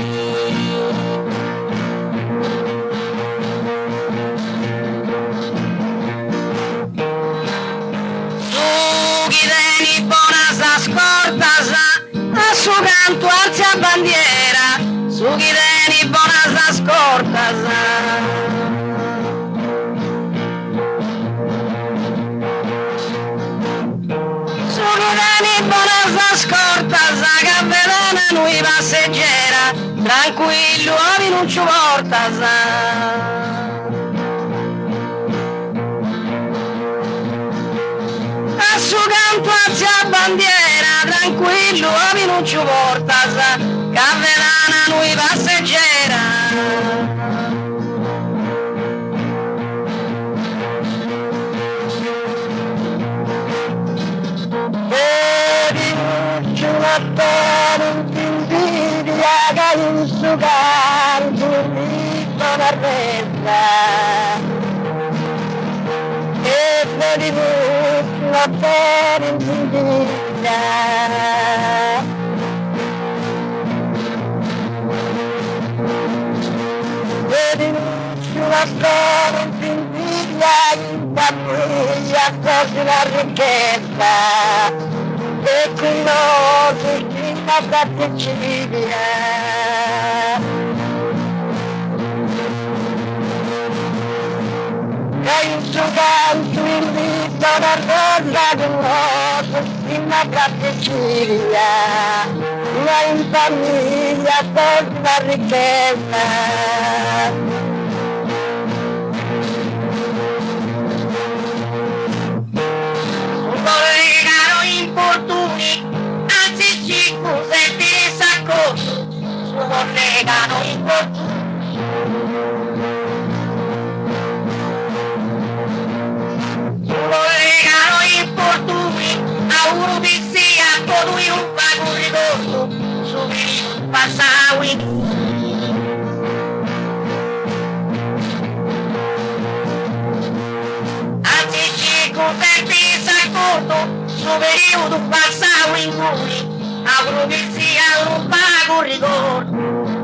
S2: Su chi tieni buona sa scorta sa, a su canto alza bandiera, su chi tieni buona sa scorta sa. Scorta sa cappellana noi passeggera, tranquillo avi non ci porta sa. A su canto alza bandiera, tranquillo avi non ci porta sa, cappellana noi passeggera. Non ti invidia che in suo canto mi dona resa e per di voi la pena invidia e di voi la pena invidia in famiglia così la ricchezza e qui non si ma partecipa che in suo canto invita una donna di nuovo si ma partecipa ma in famiglia per la ricchezza. Collegano infortuni, collegano infortuni, a uno che sia colui un pago ridotto, su un passawi. Anzi ci contenti s'accordo, su periodo passawi in cui a uno che sia un pago ricordo.